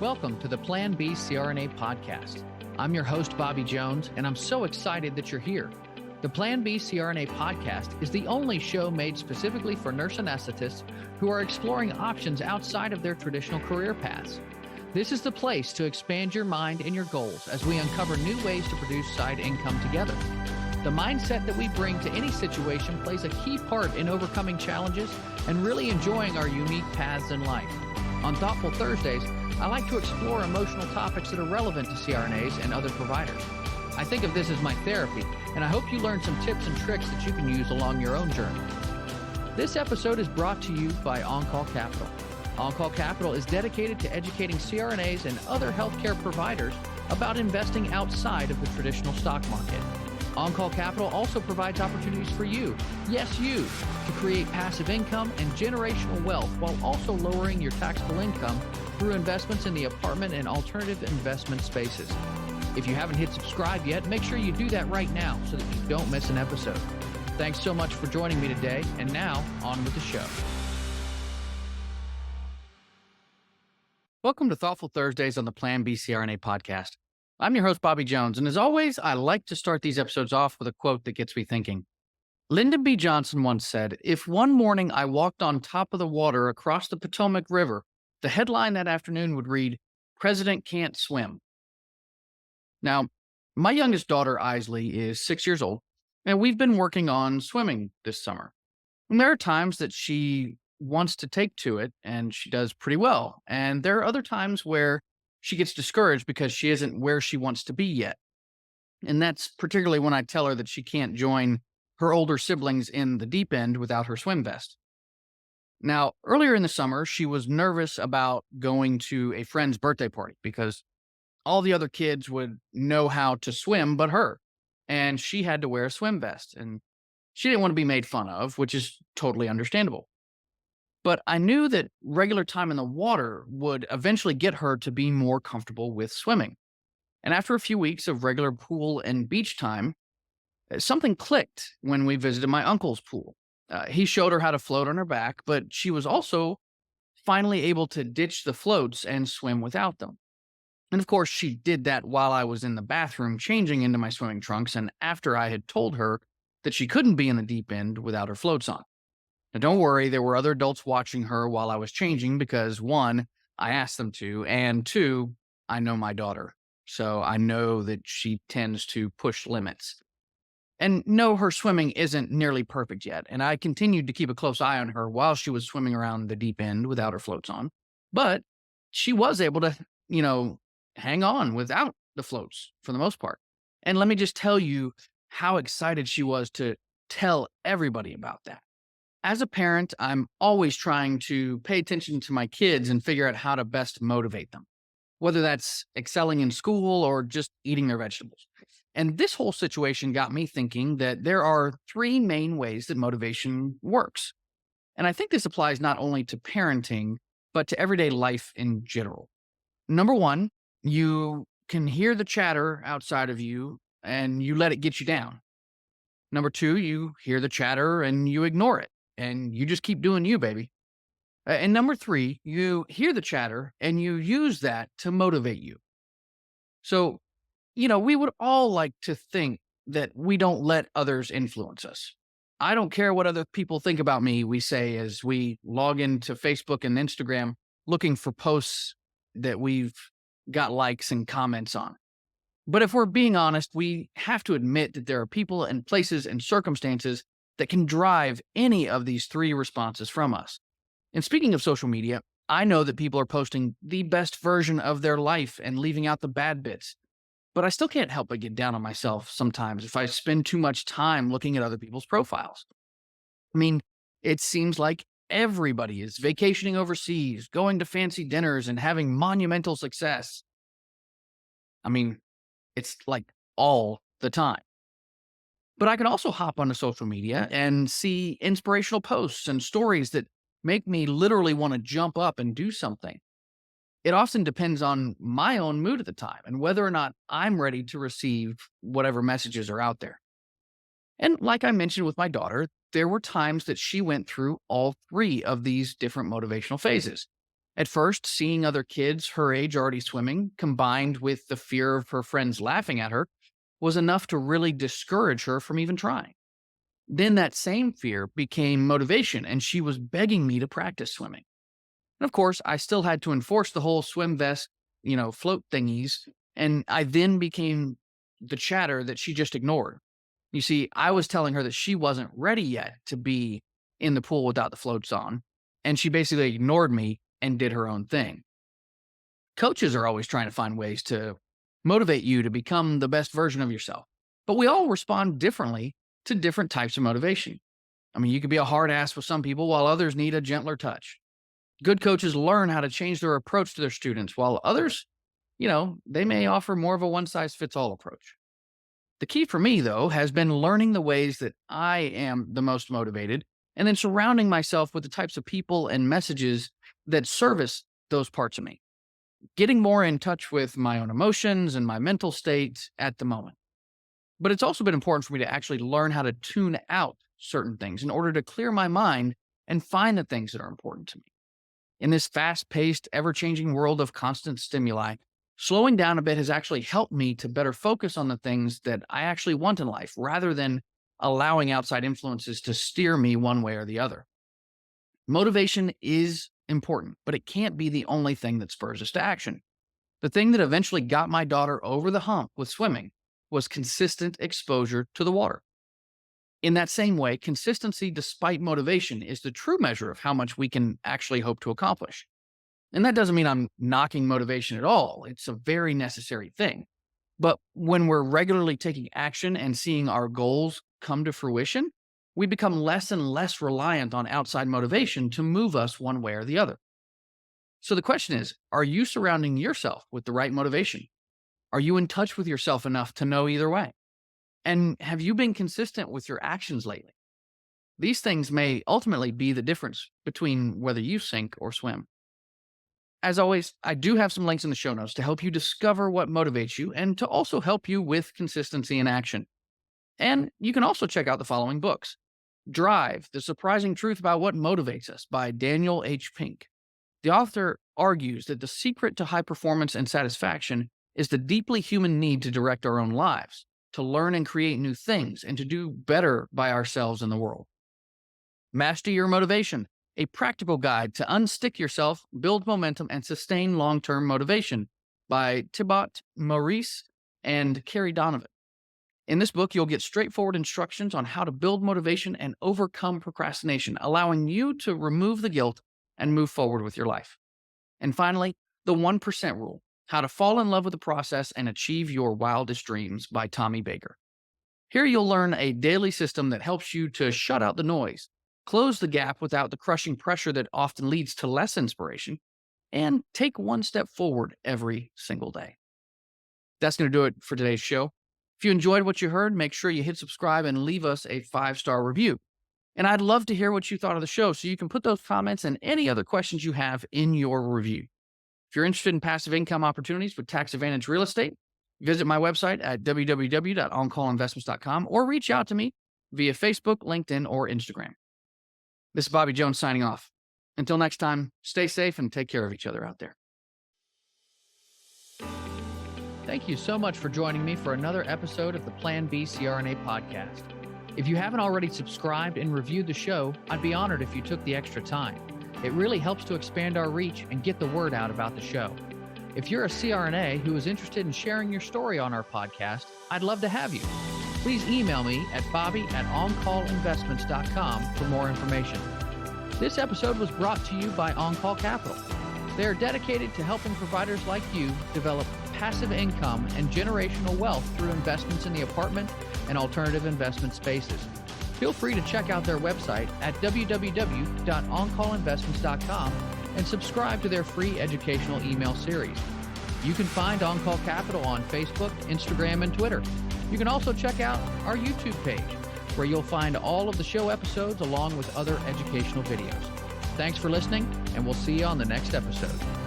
Welcome to the Plan B CRNA Podcast. I'm your host, Bobby Jones, and I'm so excited that you're here. The Plan B CRNA Podcast is the only show made specifically for nurse anesthetists who are exploring options outside of their traditional career paths. This is the place to expand your mind and your goals as we uncover new ways to produce side income together. The mindset that we bring to any situation plays a key part in overcoming challenges and really enjoying our unique paths in life. On Thoughtful Thursdays, I like to explore emotional topics that are relevant to CRNAs and other providers. I think of this as my therapy, and I hope you learn some tips and tricks that you can use along your own journey. This episode is brought to you by On-Call Capital. On-Call Capital is dedicated to educating CRNAs and other healthcare providers about investing outside of the traditional stock market. On-Call Capital also provides opportunities for you, yes you, to create passive income and generational wealth while also lowering your taxable income through investments in the apartment and alternative investment spaces. If you haven't hit subscribe yet, make sure you do that right now so that you don't miss an episode. Thanks so much for joining me today, and now on with the show. Welcome to Thoughtful Thursdays on the Plan B CRNA Podcast. I'm your host, Bobby Jones, and as always, I like to start these episodes off with a quote that gets me thinking. Lyndon B once said, "If one morning I walked on top of the water across the Potomac River, the headline that afternoon would read, 'President Can't Swim.'" Now, my youngest daughter, Isley, is 6 years old, and we've been working on swimming this summer. And there are times that she wants to take to it, and she does pretty well. And there are other times where she gets discouraged because she isn't where she wants to be yet. And that's particularly when I tell her that she can't join her older siblings in the deep end without her swim vest. Now, earlier in the summer, she was nervous about going to a friend's birthday party because all the other kids would know how to swim but her, and she had to wear a swim vest, and she didn't want to be made fun of, which is totally understandable. But I knew that regular time in the water would eventually get her to be more comfortable with swimming. And after a few weeks of regular pool and beach time, something clicked when we visited my uncle's pool. He showed her how to float on her back, but she was also finally able to ditch the floats and swim without them. And of course, she did that while I was in the bathroom changing into my swimming trunks and after I had told her that she couldn't be in the deep end without her floats on. Now, don't worry, there were other adults watching her while I was changing because, one, I asked them to, and two, I know my daughter. So I know that she tends to push limits. And no, her swimming isn't nearly perfect yet, and I continued to keep a close eye on her while she was swimming around the deep end without her floats on. But she was able to, hang on without the floats for the most part. And let me just tell you how excited she was to tell everybody about that. As a parent, I'm always trying to pay attention to my kids and figure out how to best motivate them, whether that's excelling in school or just eating their vegetables. And this whole situation got me thinking that there are three main ways that motivation works. And I think this applies not only to parenting, but to everyday life in general. Number one, you can hear the chatter outside of you and you let it get you down. Number two, you hear the chatter and you ignore it. And you just keep doing you, baby. And number three, you hear the chatter and you use that to motivate you. So, we would all like to think that we don't let others influence us. I don't care what other people think about me, we say as we log into Facebook and Instagram looking for posts that we've got likes and comments on. But if we're being honest, we have to admit that there are people and places and circumstances that can drive any of these three responses from us. And speaking of social media, I know that people are posting the best version of their life and leaving out the bad bits. But I still can't help but get down on myself sometimes if I spend too much time looking at other people's profiles. I mean, it seems like everybody is vacationing overseas, going to fancy dinners, and having monumental success. I mean, it's like all the time. But I can also hop onto social media and see inspirational posts and stories that make me literally want to jump up and do something. It often depends on my own mood at the time and whether or not I'm ready to receive whatever messages are out there. And like I mentioned with my daughter, there were times that she went through all three of these different motivational phases. At first, seeing other kids her age already swimming, combined with the fear of her friends laughing at her, was enough to really discourage her from even trying. Then that same fear became motivation, and she was begging me to practice swimming. And of course, I still had to enforce the whole swim vest, float thingies, and I then became the chatter that she just ignored. You see, I was telling her that she wasn't ready yet to be in the pool without the floats on, and she basically ignored me and did her own thing. Coaches are always trying to find ways to motivate you to become the best version of yourself, but we all respond differently to different types of motivation. I mean, you could be a hard ass with some people while others need a gentler touch. Good coaches learn how to change their approach to their students, while others, they may offer more of a one-size-fits-all approach. The key for me, though, has been learning the ways that I am the most motivated and then surrounding myself with the types of people and messages that service those parts of me. Getting more in touch with my own emotions and my mental state at the moment. But it's also been important for me to actually learn how to tune out certain things in order to clear my mind and find the things that are important to me. In this fast-paced, ever-changing world of constant stimuli, slowing down a bit has actually helped me to better focus on the things that I actually want in life, rather than allowing outside influences to steer me one way or the other. Motivation is important, but it can't be the only thing that spurs us to action. The thing that eventually got my daughter over the hump with swimming was consistent exposure to the water. In that same way, consistency despite motivation is the true measure of how much we can actually hope to accomplish. And that doesn't mean I'm knocking motivation at all. It's a very necessary thing. But when we're regularly taking action and seeing our goals come to fruition, we become less and less reliant on outside motivation to move us one way or the other. So the question is, are you surrounding yourself with the right motivation? Are you in touch with yourself enough to know either way? And have you been consistent with your actions lately? These things may ultimately be the difference between whether you sink or swim. As always, I do have some links in the show notes to help you discover what motivates you and to also help you with consistency in action. And you can also check out the following books. Drive, The Surprising Truth About What Motivates Us by Daniel H. Pink. The author argues that the secret to high performance and satisfaction is the deeply human need to direct our own lives, to learn and create new things, and to do better by ourselves in the world. Master Your Motivation, a practical guide to unstick yourself, build momentum, and sustain long-term motivation by Thibaut, Meurisse, and Kerry, Donovan. In this book, you'll get straightforward instructions on how to build motivation and overcome procrastination, allowing you to remove the guilt and move forward with your life. And finally, The 1% Rule, How to Fall in Love with the Process and Achieve Your Wildest Dreams by Tommy Baker. Here you'll learn a daily system that helps you to shut out the noise, close the gap without the crushing pressure that often leads to less inspiration, and take one step forward every single day. That's going to do it for today's show. If you enjoyed what you heard, make sure you hit subscribe and leave us a 5-star review. And I'd love to hear what you thought of the show, so you can put those comments and any other questions you have in your review. If you're interested in passive income opportunities with tax advantage real estate, visit my website at www.oncallinvestments.com or reach out to me via Facebook, LinkedIn, or Instagram. This is Bobby Jones signing off. Until next time, stay safe and take care of each other out there. Thank you so much for joining me for another episode of the Plan B CRNA Podcast. If you haven't already subscribed and reviewed the show, I'd be honored if you took the extra time. It really helps to expand our reach and get the word out about the show. If you're a CRNA who is interested in sharing your story on our podcast, I'd love to have you. Please email me at bobby@oncallinvestments.com for more information. This episode was brought to you by On-Call Capital. They are dedicated to helping providers like you develop passive income and generational wealth through investments in the apartment and alternative investment spaces. Feel free to check out their website at www.oncallinvestments.com and subscribe to their free educational email series. You can find On-Call Capital on Facebook, Instagram, and Twitter. You can also check out our YouTube page, where you'll find all of the show episodes along with other educational videos. Thanks for listening, and we'll see you on the next episode.